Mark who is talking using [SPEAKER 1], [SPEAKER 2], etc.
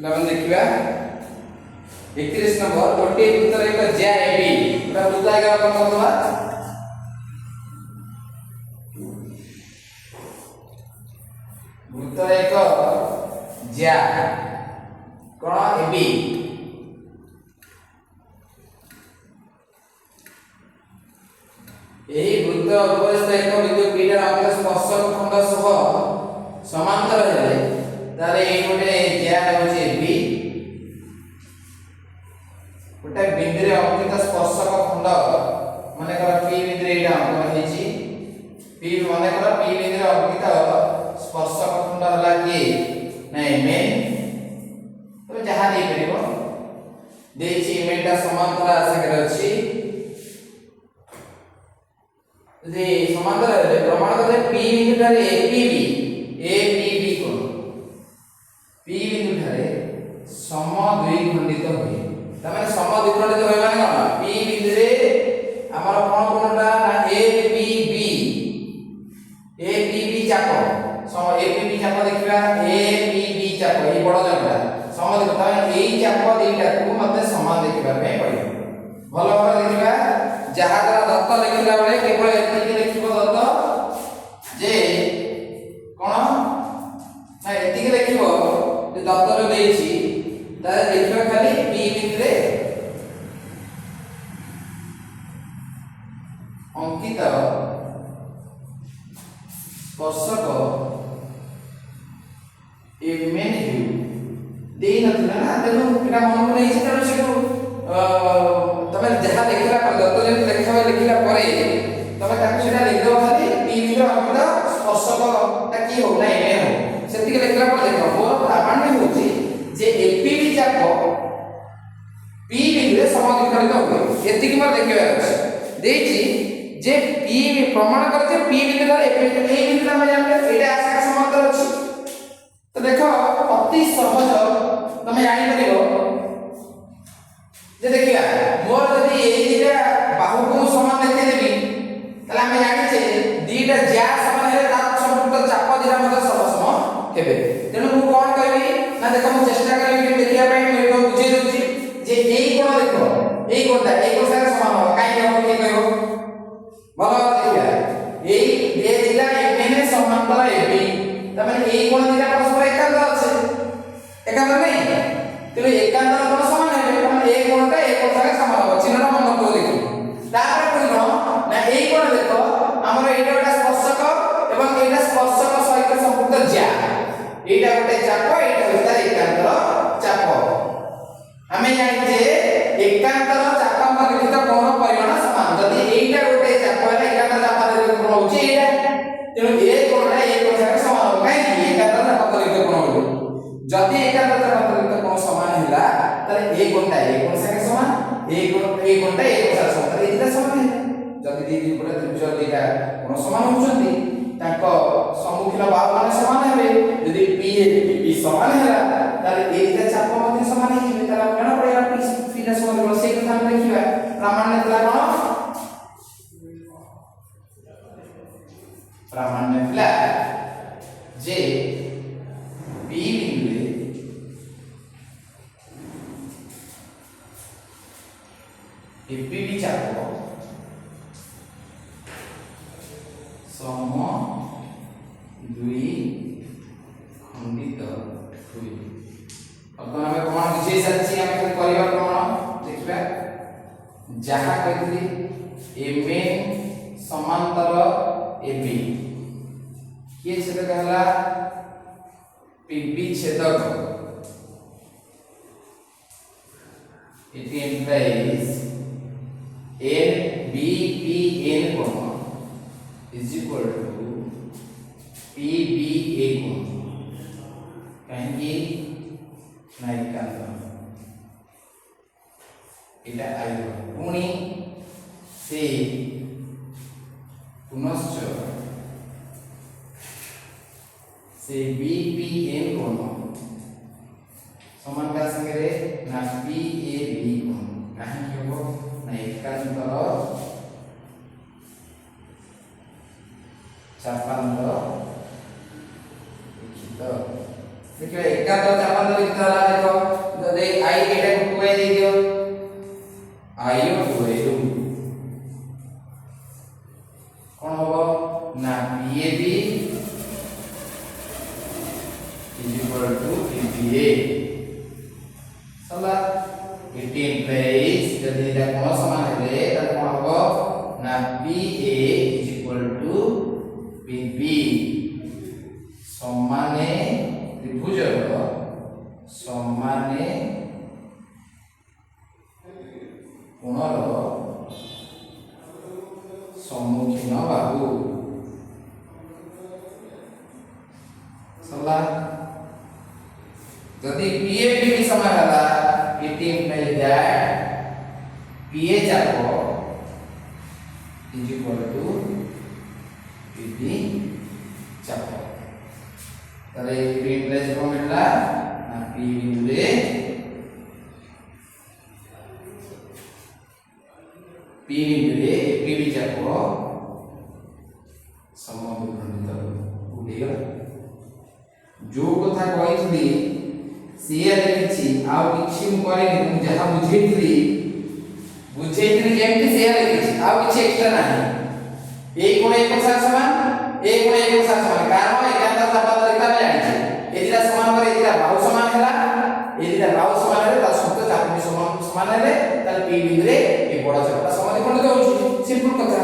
[SPEAKER 1] लवन देखिबा 31 नंबर गोटे वृत्तर एक ज्या एबी पूरा वृत्त आगे अपन करदबा वृत्तर एक ज्या कोण एबी एही वृत्त उपस्थित एक बिंदु P ର ଅଙ୍ଗ ସ୍ପର୍ଶକ ଖଣ୍ଡ ସହ समांतर हेले तारे ए गोटे ज्या होचे B गोटे बिंदु रे अंकित स्पर्शक खंड माने कर P बिंदु रे एटा अंकन हेची P माने कर P बिंदु रे अंकित स्पर्शक खंड हला कि नै मेन तो जहा दे परिबो देछि मेटा समांतर आसकर अछि जे समांतर है प्रमाण करते P बिंदु ठारे APB कोण P बिंदु ठारे सम द्विखंडित होय तमाने सम द्विखंडित होय माने कोन P बिंदु रे हमर कोन कोनटा ना APB चाप सम APB चाप देखिबा APB चाप ए बड़ जाबा सम देखो तमाने एई चाप देइटा को मते समान देखिबा पे पड़ियो भलो भाबे देखिबा जहा द्वारा दत्त लिखिला बेले केवल एतिके लिखिबो दत्त जे कोन ना एतिके लिखिबो जे दत्त रे देछि तारे लिखिबा खाली P बिंदु रे अंकित स्पर्शक ए मेन यू देइ नथिला ना तेनु एटा मन नै छै तेनु सेटु तमे जहा देखिला पर दत्त जे लिखिला परे तमे ताकु सेटा लिख दो खाली P बिंदु अंकित स्पर्शक ता की हो नै मेन हो सेतिके लिखला पर देखो मोर प्रामाण्य होची जे APB चाप P बिंदु रे समाधिकरित होय एतिकी मार देखिबा अछि देछि जे P प्रमाण करते P बिंदु रे A बिंदु हम जानले एटा आशा समांतर अछि तो देखो अति सहज तमे जानि परिबो जे देखिया मोर जदी ए दिटा बाहु को समान देखे देबी तले हम जानि छे दिटा ज्या समान हेले ता संपूर्ण चाप दिटा मते सम हेबे तेनु मु कोन करबी ना देखो मु चेष्टा करबी कि देखिया पई मु एतो बुझे दउची जे एई कोन देखो एई कोनटा एई कोन सारे समान हो काई हम कि कहबो भलो देखिया एई ए दिटा एने समांतर एबी तमे एई कोन दिटा परस्पर एकांतर আছে एकांतर नै तेनु एकांतर कोन समान हेबे तमे ए कोनटा ए कोन सारे समान हो चिन्हटा मन को देखि तापर कोन ना एई कोन देखो हमर एटा गोटा स्पर्शक एवं एटा स्पर्शक सहित संपूर्ण ज्या एटा गोटे चाप एटा होता एकांतर चाप हमें जानि जे एकांतर चाप लिखित कोण परिमाण समान जदि एटा गोटे चाप है एकांतर चाप लिखित कोण होची एटा तेनु ए कोणटा ए कोण साथे समान हो काई एकांतर चाप लिखित कोण हो जदि एकांतर चाप लिखित कोण समान हैला तले ए कोणटा ए कोण साथे समान ए कोणटा ए कोण साथे समान एटा समान है जदि दी दी पुरा त्रिभुज दिटा कोण समान होचंती ताको सम्मुखीन बाहु माने समान हेबे यदि P समान हैला ताले ए दिटा चाप मध्ये समान हेबे ताला कोन पड़ेगा P टा समान हो से कथा हम देखिबा प्रामाण्य तला कोन प्रामाण्य तला जे P बिंदु रे APB चाप सम दुई खंडित हुई अब हमें प्रमाण बुझे साची हम खाली परिवार प्रमाण देखबा जहा कहली ए मेन समांतर AB ये छेद कहला PB छेदक it implies NBPN कोण is equal to PBA कोण कहीं नहीं करना इटा आयो पुणी से पुनश्च से BPN कोण समान का संगे रे ना PAB कोण कहीं होबो ना एकांतर चापांतर लिखित देखिए एकांतर चापांतर लिखित हला देखो PA सला इट इम्प्लाइज यदि এটা কোন সমান হলে তাহলে কোন হবে না PA PB সমানে ত্রিভুজের সমানে কোণর সম্মুখীন বাহু সলা যদি PA PB সমান হলা it implies that PA চাপ is equal to PB চাপ তাহলে it implies কত মিললা না P বিন্দুতে PB চাপ সমবিখণ্ডিত উঠিগলা जो कथा कहिथली सिया लिखिछि आउ किछि मु करेनि मु जहा बुझेइथली जेमति सिया लिखिछि आउ किछि एक्स्ट्रा नाही ए कोण एक साथ समान ए कोण एक साथ समान कारण एकांतर संबंध रेखा में जानिछि एदिरा समान करे एदिरा बाहु समान हैला एदिरा बाहु समान हैले ता शब्द चापनी समान हैले ताले पी बिंदुरे ए बडा चापटा समान कोण होछि सिंपल कथा